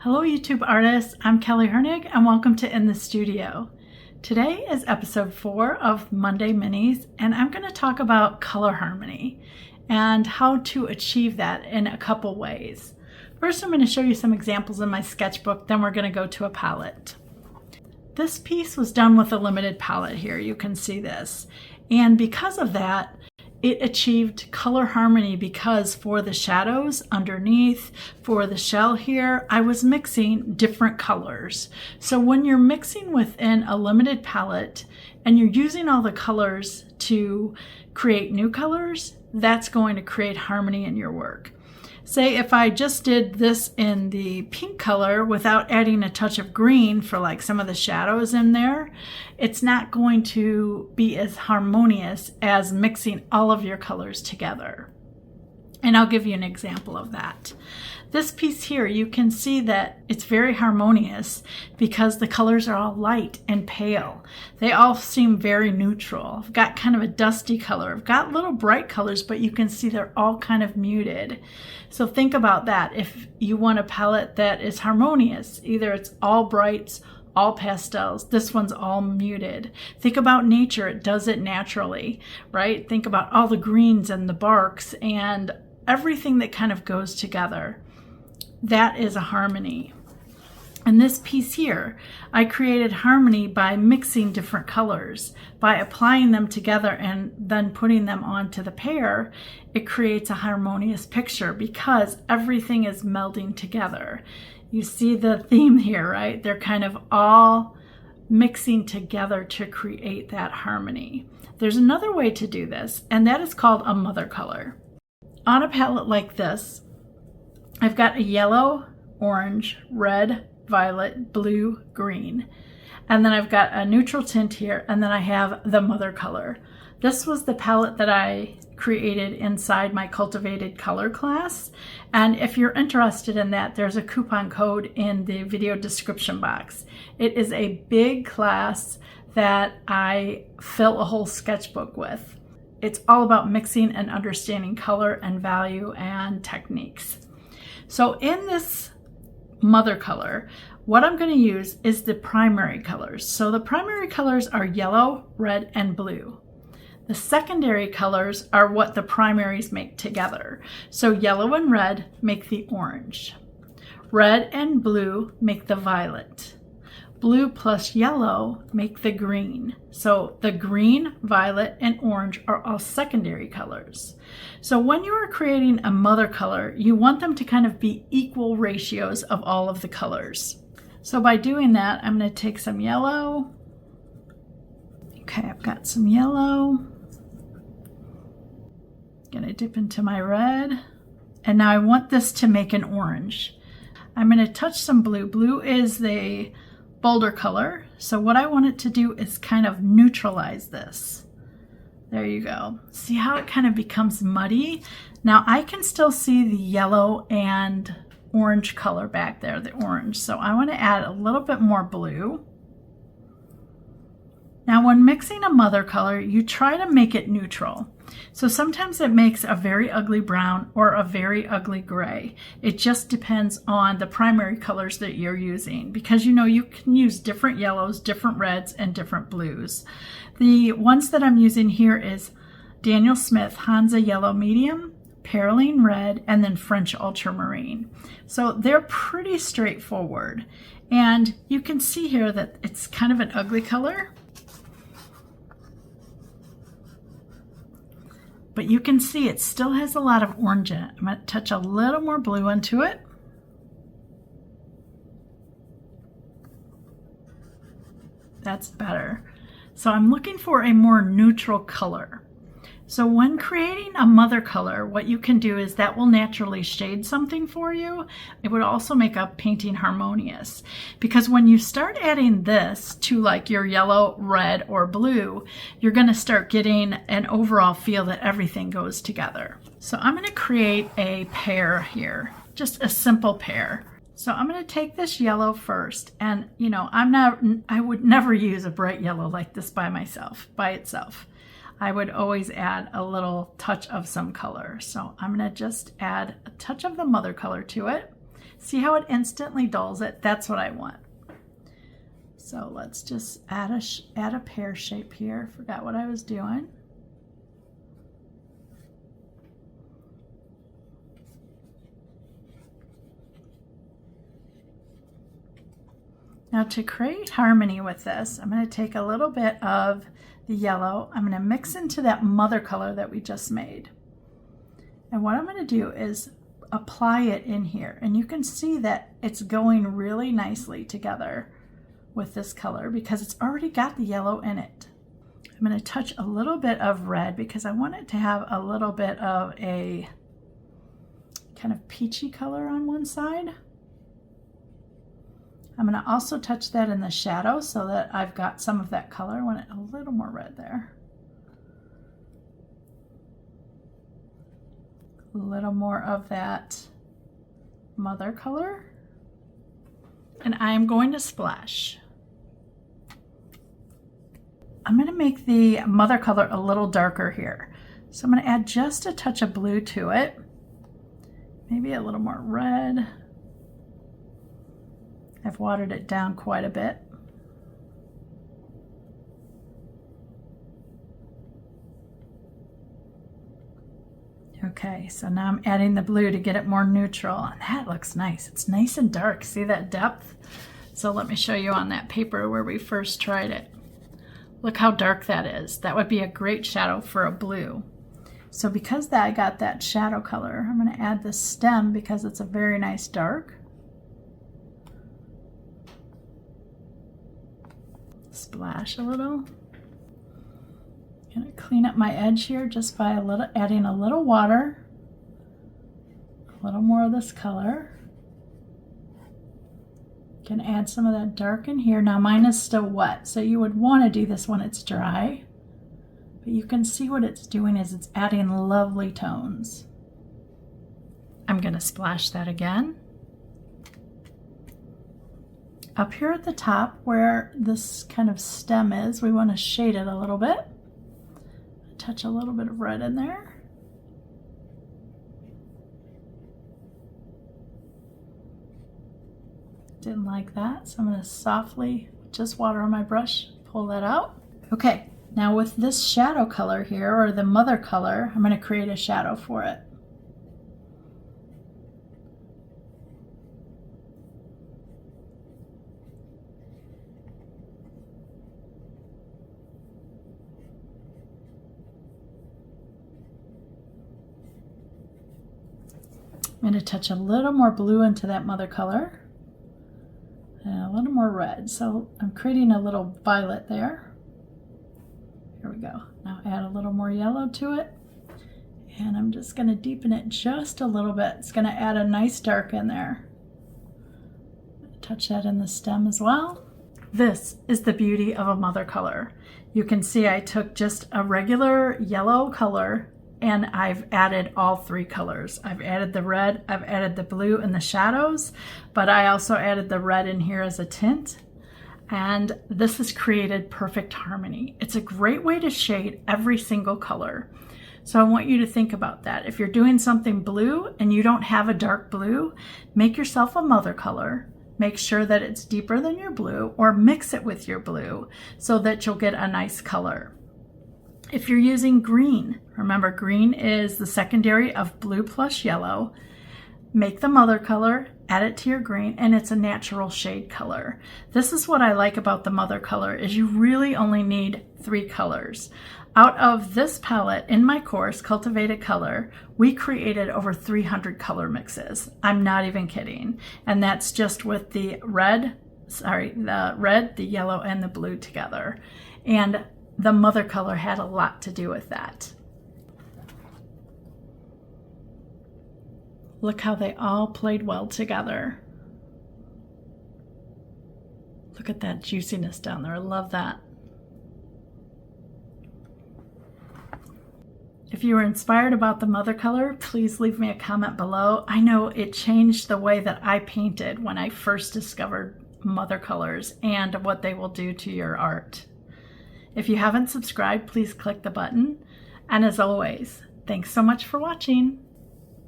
Hello YouTube artists, I'm Kelly Hernig and welcome to In the Studio. Today is episode 4 of Monday Minis and I'm going to talk about color harmony and how to achieve that in a couple ways. First I'm going to show you some examples in my sketchbook, then we're going to go to a palette. This piece was done with a limited palette here, you can see this. And because of that, it achieved color harmony because for the shadows underneath, for the shell here, I was mixing different colors. So when you're mixing within a limited palette and you're using all the colors to create new colors, that's going to create harmony in your work. Say if I just did this in the pink color without adding a touch of green for like some of the shadows in there, it's not going to be as harmonious as mixing all of your colors together. And I'll give you an example of that. This piece here, you can see that it's very harmonious because the colors are all light and pale. They all seem very neutral. I've got kind of a dusty color. I've got little bright colors, but you can see they're all kind of muted. So think about that. If you want a palette that is harmonious, either it's all brights, all pastels, this one's all muted. Think about nature, it does it naturally, right? Think about all the greens and the barks and everything that kind of goes together. That is a harmony. And this piece here, I created harmony by mixing different colors. By applying them together and then putting them onto the pear, it creates a harmonious picture because everything is melding together. You see the theme here, right? They're kind of all mixing together to create that harmony. There's another way to do this, and that is called a mother color. On a palette like this, I've got a yellow, orange, red, violet, blue, green. And then I've got a neutral tint here, and then I have the mother color. This was the palette that I created inside my cultivated color class. And if you're interested in that, there's a coupon code in the video description box. It is a big class that I fill a whole sketchbook with. It's all about mixing and understanding color and value and techniques. So in this mother color, what I'm going to use is the primary colors. So the primary colors are yellow, red, and blue. The secondary colors are what the primaries make together. So yellow and red make the orange. Red and blue make the violet. Blue plus yellow make the green. So the green, violet, and orange are all secondary colors. So when you are creating a mother color, you want them to kind of be equal ratios of all of the colors. So by doing that, I'm going to take some yellow. Okay, I've got some yellow. Going to dip into my red. And now I want this to make an orange. I'm going to touch some blue. Blue is the bolder color. So what I want it to do is kind of neutralize this. There you go. See how it kind of becomes muddy? Now I can still see the yellow and orange color back there, the orange. So I want to add a little bit more blue. Now when mixing a mother color, you try to make it neutral. So sometimes it makes a very ugly brown or a very ugly gray. It just depends on the primary colors that you're using because you can use different yellows, different reds, and different blues. The ones that I'm using here is Daniel Smith Hansa Yellow Medium, Perylene Red, and then French Ultramarine. So they're pretty straightforward. And you can see here that it's kind of an ugly color. But you can see it still has a lot of orange in it. I'm going to touch a little more blue into it. That's better. So I'm looking for a more neutral color. So when creating a mother color, what you can do is that will naturally shade something for you. It would also make a painting harmonious. Because when you start adding this to like your yellow, red, or blue, you're going to start getting an overall feel that everything goes together. So I'm going to create a pear here, just a simple pear. So I'm going to take this yellow first, and I would never use a bright yellow like this by itself. I would always add a little touch of some color. So I'm going to just add a touch of the mother color to it. See how it instantly dulls it? That's what I want. So let's just add a pear shape here. Forgot what I was doing. Now to create harmony with this, I'm going to take a little bit of the yellow. I'm going to mix into that mother color that we just made. And what I'm going to do is apply it in here. And you can see that it's going really nicely together with this color because it's already got the yellow in it. I'm going to touch a little bit of red because I want it to have a little bit of a kind of peachy color on one side. I'm going to also touch that in the shadow so that I've got some of that color. I want it a little more red there. A little more of that mother color. And I'm going to splash. I'm going to make the mother color a little darker here. So I'm going to add just a touch of blue to it. Maybe a little more red. I've watered it down quite a bit. Okay, so now I'm adding the blue to get it more neutral, and that looks nice. It's nice and dark. See that depth? So let me show you on that paper where we first tried it. Look how dark that is. That would be a great shadow for a blue. So because I got that shadow color, I'm going to add the stem because it's a very nice dark. Splash a little. I'm going to clean up my edge here just by adding a little water, a little more of this color. Can add some of that dark in here. Now mine is still wet, so you would want to do this when it's dry. But you can see what it's doing is it's adding lovely tones. I'm going to splash that again. Up here at the top where this kind of stem is, we want to shade it a little bit. Touch a little bit of red in there. Didn't like that, so I'm going to softly, just water on my brush, pull that out. Okay, now with this shadow color here, or the mother color, I'm going to create a shadow for it. I'm going to touch a little more blue into that mother color and a little more red. So I'm creating a little violet there. Here we go. Now add a little more yellow to it. And I'm just going to deepen it just a little bit. It's going to add a nice dark in there. Touch that in the stem as well. This is the beauty of a mother color. You can see I took just a regular yellow color and I've added all three colors. I've added the red, I've added the blue in the shadows, but I also added the red in here as a tint. And this has created perfect harmony. It's a great way to shade every single color. So I want you to think about that. If you're doing something blue and you don't have a dark blue, make yourself a mother color. Make sure that it's deeper than your blue or mix it with your blue so that you'll get a nice color. If you're using green, remember green is the secondary of blue plus yellow. Make the mother color, add it to your green, and it's a natural shade color. This is what I like about the mother color is you really only need 3 colors. Out of this palette in my course, Cultivated Color, we created over 300 color mixes. I'm not even kidding. And that's just with the red, the yellow, and the blue together. And the mother color had a lot to do with that. Look how they all played well together. Look at that juiciness down there. I love that. If you were inspired about the mother color, please leave me a comment below. I know it changed the way that I painted when I first discovered mother colors and what they will do to your art. If you haven't subscribed, please click the button. And as always, thanks so much for watching.